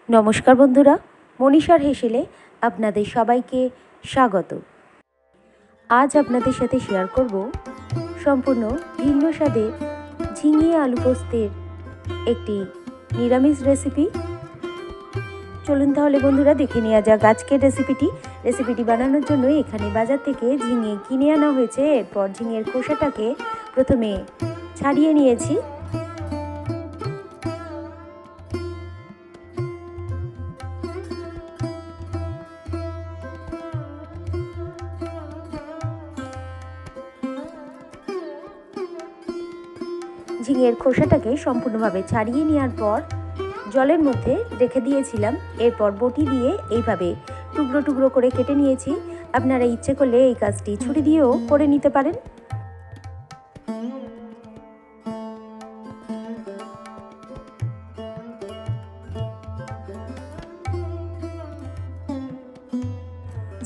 নমস্কার বন্ধুরা, মনীষার হেসেলে আপনাদের সবাইকে স্বাগত। আজ আপনাদের সাথে শেয়ার করব সম্পূর্ণ ভিন্ন স্বাদের ঝিঙে আলু পোস্তের একটি নিরামিষ রেসিপি। চলুন তাহলে বন্ধুরা দেখে নেওয়া যাক আজকের রেসিপিটি বানানোর জন্য এখানে বাজার থেকে ঝিঙে কিনে আনা হয়েছে। এরপর ঝিঙের খোসাটাকে প্রথমে ছাড়িয়ে নিয়েছি। ঝিঙের খোসাটাকে সম্পূর্ণভাবে ছাড়িয়ে নেওয়ার পর জলের মধ্যে রেখে দিয়েছিলাম। এরপর বটি দিয়ে এইভাবে টুকরো টুকরো করে কেটে নিয়েছি। আপনারা ইচ্ছে করলে এই কাজটি ছুরি দিয়েও করে নিতে পারেন।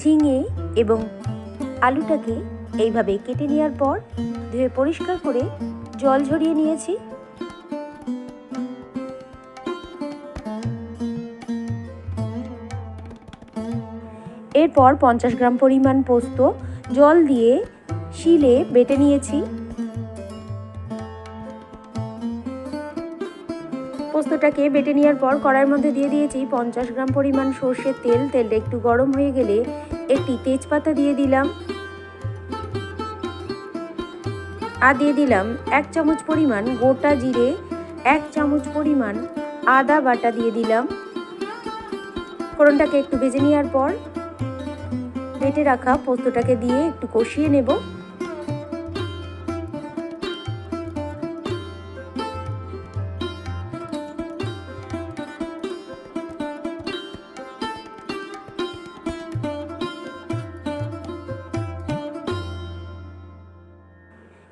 ঝিঙে এবং আলুটাকে এইভাবে কেটে নেওয়ার পর ধুয়ে পরিষ্কার করে জল ঝরিয়ে নিয়েছি। এরপর 50 গ্রাম পরিমাণ পোস্ত জল দিয়ে শিলে বেটে নিয়েছি। পোস্তটাকে বেটে নেওয়ার পর কড়াইয়ের মধ্যে দিয়ে দিয়েছি 50 গ্রাম পরিমাণ সর্ষের তেল। তেলটা একটু গরম হয়ে গেলে একটি তেজপাতা দিয়ে দিলাম আর দিয়ে দিলাম 1 চামচ পরিমাণ গোটা জিরে, 1 চামচ পরিমাণ আদা বাটা দিয়ে দিলাম। ফোড়নটাকে একটু ভেজে নেওয়ার পর বেটে রাখা পোস্তটাকে দিয়ে একটু কষিয়ে নেব।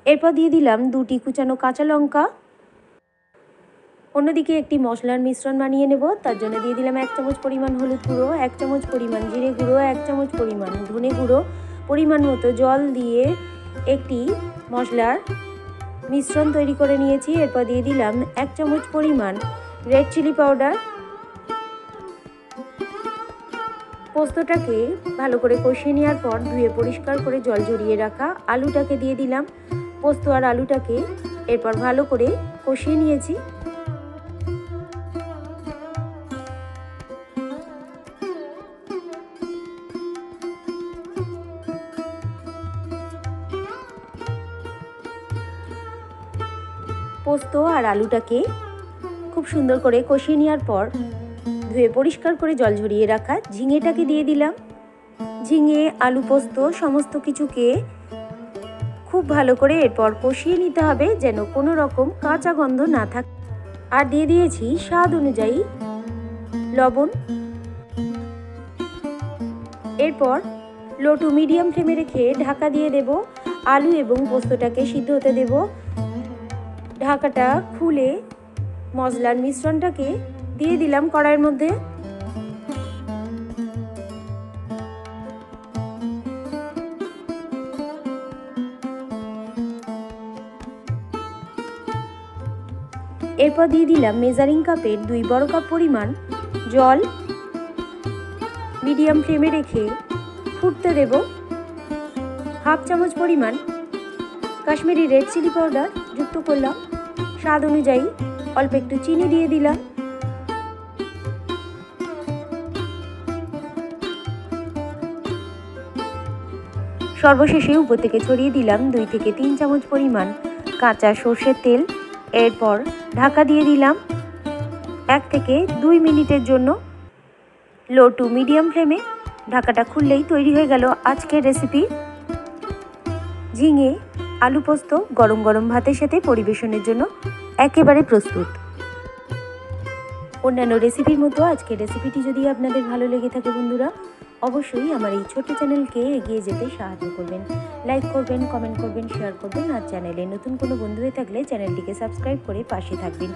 এরপর দিয়ে দিলাম 2টি কুচানো কাঁচা লঙ্কা। অন্যদিকে একটি মশলার মিশ্রণ বানিয়ে নেব। তার জন্য দিয়ে দিলাম 1 চামচ পরিমাণ হলুদ গুঁড়ো, 1 চামচ পরিমাণ জিরে গুঁড়ো, 1 চামচ পরিমাণ ধনে গুঁড়ো, পরিমাণ মতো জল দিয়ে একটি মশলার মিশ্রণ তৈরি করে নিয়েছি। এরপর দিয়ে দিলাম 1 চামচ পরিমাণ রেড চিলি পাউডার। পোস্তটাকে ভালো করে কষিয়ে নেওয়ার পর ধুয়ে পরিষ্কার করে জল ঝরিয়ে রাখা আলুটাকে দিয়ে দিলাম। পোস্ত আর আলুটাকে এরপর ভালো করে কষিয়ে নিয়েছি। পোস্ত আর আলুটাকে খুব সুন্দর করে কষিয়ে নেওয়ার পর ধুয়ে পরিষ্কার করে জল ঝরিয়ে রাখা ঝিঙেটাকে দিয়ে দিলাম। ঝিঙে আলু পোস্ত সমস্ত কিছুকে খুব ভালো করে এরপর কষিয়ে নিতে হবে যেন কোনো রকম কাঁচা গন্ধ না থাকে। আর দিয়ে দিয়েছি স্বাদ অনুযায়ী লবণ। এরপর লো টু মিডিয়াম ফ্লেমে রেখে ঢাকা দিয়ে দেব। আলু এবং পোস্তটাকে সিদ্ধ হতে দেব। ঢাকাটা খুলে মশলার মিশ্রণটাকে দিয়ে দিলাম কড়াইয়ের মধ্যে। এরপর দিয়ে দিলাম মেজারিং কাপের 2 বড় কাপ পরিমাণ জল। মিডিয়াম ফ্লেমে রেখে ফুটতে দেব। 1/2 চামচ পরিমাণ কাশ্মীরি রেড চিলি পাউডার যুক্ত করলাম। স্বাদ অনুযায়ী অল্প একটু চিনি দিয়ে দিলাম। সর্বশেষে উপর থেকে ছড়িয়ে দিলাম 2 থেকে 3 চামচ পরিমাণ কাঁচা সর্ষের তেল। এরপর ঢাকা দিয়ে দিলাম 1 থেকে 2 মিনিটের জন্য লো টু মিডিয়াম ফ্লেমে। ঢাকাটা খুললেই তৈরি হয়ে গেল আজকের রেসিপি ঝিঙে আলু পোস্ত। গরম গরম ভাতের সাথে পরিবেশনের জন্য একেবারে প্রস্তুত। অন্যান্য রেসিপির মতো আজকের রেসিপিটি যদি আপনাদের ভালো লেগে থাকে বন্ধুরা, অবশ্যই আমার এই ছোট্ট চ্যানেলকে এগিয়ে যেতে সাহায্য করবেন। লাইক করবেন, কমেন্ট করবেন, শেয়ার করবেন। আর চ্যানেলে নতুন কোনো বন্ধু হয়ে থাকলে চ্যানেলটিকে সাবস্ক্রাইব করে পাশে থাকবেন।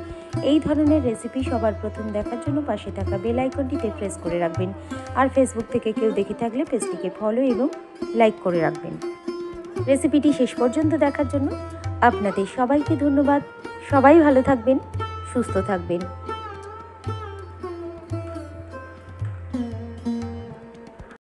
এই ধরনের রেসিপি সবার প্রথম দেখার জন্য পাশে থাকা বেল আইকনটিতে প্রেস করে রাখবেন। আর ফেসবুক থেকে কেউ দেখে থাকলে পেজটিকে ফলো এবং লাইক করে রাখবেন। রেসিপিটি শেষ পর্যন্ত দেখার জন্য আপনাদের সবাইকে ধন্যবাদ। সবাই ভালো থাকবেন, সুস্থ থাকবেন।